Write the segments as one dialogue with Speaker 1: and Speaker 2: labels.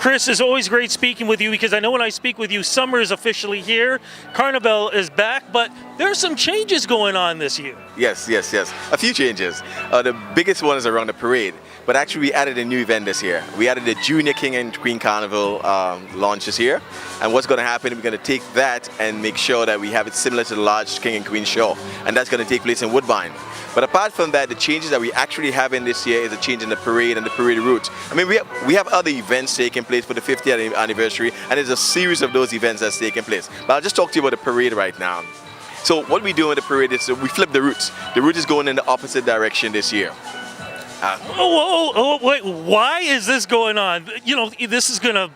Speaker 1: Chris, it's always great speaking with you because I know when I speak with you, summer is officially here, Carnival is back, but there's some changes going on this year.
Speaker 2: Yes. A few changes. The biggest one is around the parade, but actually we added a new event this year. We added the Junior King and Queen Carnival launch this year. And what's going to happen, we're going to take that and make sure that we have it similar to the large King and Queen show. And that's going to take place in Woodbine. But apart from that, the changes that we actually have in this year is a change in the parade and the parade route. I mean, we have other events taking place for the 50th anniversary, and there's a series of those events that's taking place. But I'll just talk to you about the parade right now. So what we do in the parade is we flip the routes. The route is going in the opposite direction this year.
Speaker 1: Wait, why is this going on? You know, this is going to,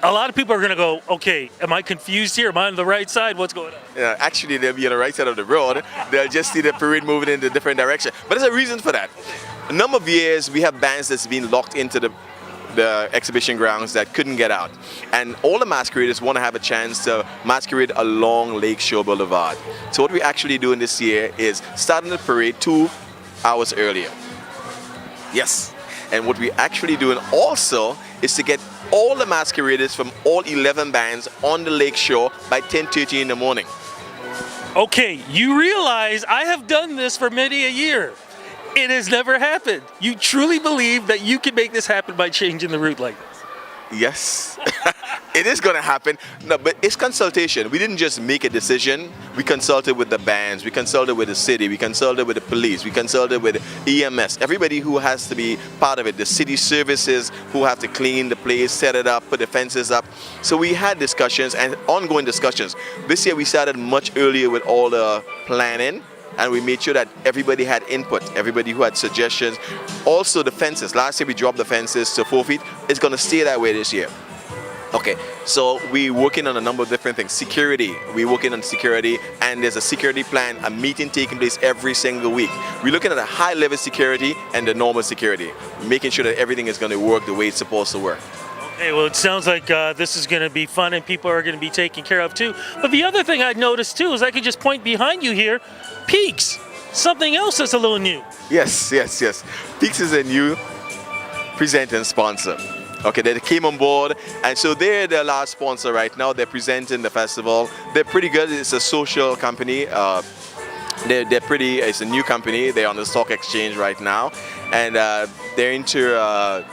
Speaker 1: a lot of people are going to go, okay, am I confused here? Am I on the right side? What's going on?
Speaker 2: Actually, they'll be on the right side of the road. They'll just see the parade moving in a different direction. But there's a reason for that. A number of years, we have bands that's been locked into the exhibition grounds that couldn't get out. And all the masqueraders want to have a chance to masquerade along Lakeshore Boulevard. So what we're actually doing this year is starting the parade 2 hours earlier. Yes. And what we're actually doing also is to get all the masqueraders from all 11 bands on the Lakeshore by 10:30 in the morning.
Speaker 1: Okay, you realize I have done this for many a year. It has never happened. You truly believe that you can make this happen by changing the route like this?
Speaker 2: Yes, it is going to happen. No, but it's consultation. We didn't just make a decision. We consulted with the bands. We consulted with the city. We consulted with the police. We consulted with EMS. Everybody who has to be part of it. The city services who have to clean the place, set it up, put the fences up. So we had discussions and ongoing discussions. This year we started much earlier with all the planning. And we made sure that everybody had input, everybody who had suggestions. Also the fences. Last year we dropped the fences to 4 feet. It's going to stay that way this year. Okay, so we're working on a number of different things. Security, we're working on security, and there's a security plan, a meeting taking place every single week. We're looking at a high level security and the normal security, making sure that everything is going to work the way it's supposed to work.
Speaker 1: Hey, well, it sounds like this is going to be fun and people are going to be taken care of too. But the other thing I'd noticed too is I could just point behind you here, Peaks, something else that's a little new.
Speaker 2: Yes. Peaks is a new presenting sponsor. Okay, they came on board, and so they're the large sponsor right now. They're presenting the festival. They're pretty good. It's a social company. They're pretty. It's a new company. They're on the stock exchange right now, and they're into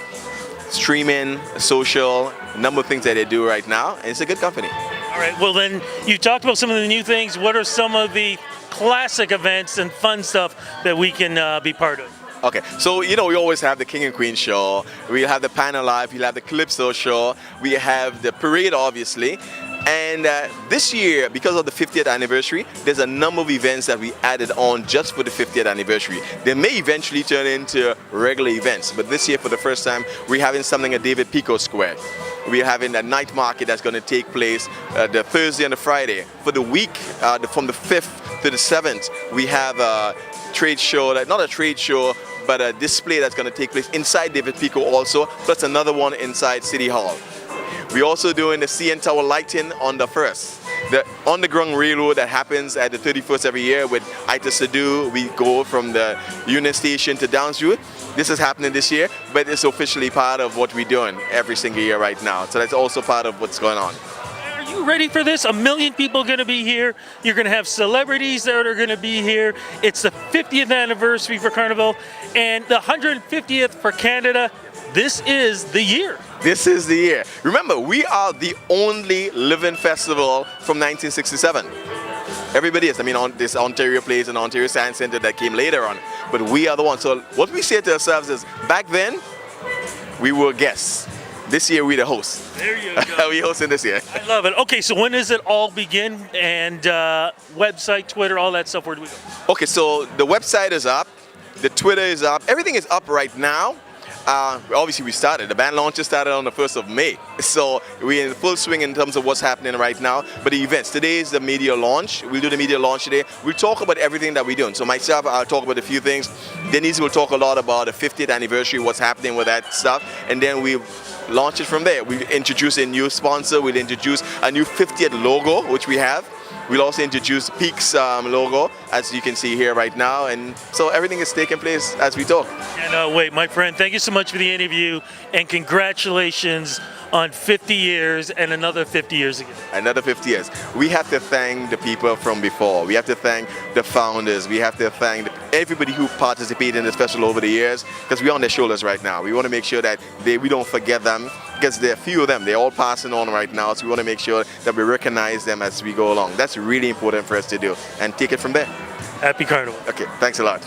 Speaker 2: streaming, social, a number of things that they do right now, and it's a good company.
Speaker 1: All right, well then, you talked about some of the new things. What are some of the classic events and fun stuff that we can be part of?
Speaker 2: Okay, so you know we always have the King and Queen show, we have the Pan Alive, we'll have the Calypso show, we have the parade obviously, and this year because of the 50th anniversary, there's a number of events that we added on just for the 50th anniversary. They may eventually turn into regular events, but this year for the first time we're having something at David Pico Square. We're having a night market that's going to take place the Thursday and the Friday. For the week, from the 5th to the 7th, we have a trade show, not a trade show, but a display that's going to take place inside David Pico also, plus another one inside City Hall. We're also doing the CN Tower lighting on the 1st. The underground railroad that happens at the 31st every year with Ita Sadu, we go from the Union Station to Downsview. This is happening this year, but it's officially part of what we're doing every single year right now. So that's also part of what's going on.
Speaker 1: Are you ready for this? 1 million people are going to be here. You're going to have celebrities that are going to be here. It's the 50th anniversary for Carnival and the 150th for Canada. This is the year.
Speaker 2: This is the year. Remember, we are the only living festival from 1967. Everybody is. I mean, this Ontario Place and Ontario Science Centre that came later on. But we are the ones. So what we say to ourselves is, back then, we were guests. This year, we're the hosts.
Speaker 1: There you go.
Speaker 2: We're hosting this year.
Speaker 1: I love it. Okay, so when does it all begin? And website, Twitter, all that stuff, where do we go?
Speaker 2: Okay, so the website is up. The Twitter is up. Everything is up right now. Obviously, we started. The band launch started on the 1st of May. So we're in full swing in terms of what's happening right now. But the events, today is the media launch. We'll do the media launch today. We'll talk about everything that we're doing. So myself, I'll talk about a few things. Denise will talk a lot about the 50th anniversary, what's happening with that stuff. And then we'll launch it from there. We'll introduce a new sponsor. We'll introduce a new 50th logo, which we have. We'll also introduce Peaks logo, as you can see here right now, and so everything is taking place as we talk.
Speaker 1: And wait, my friend, thank you so much for the interview, and congratulations on 50 years and another 50 years again.
Speaker 2: Another 50 years. We have to thank the people from before. We have to thank the founders. We have to thank everybody who participated in this festival over the years, because we're on their shoulders right now. We want to make sure that we don't forget them, because there are a few of them. They're all passing on right now, so we want to make sure that we recognize them as we go along. That's really important for us to do, and take it from there.
Speaker 1: Happy Carnival.
Speaker 2: Okay, thanks a lot.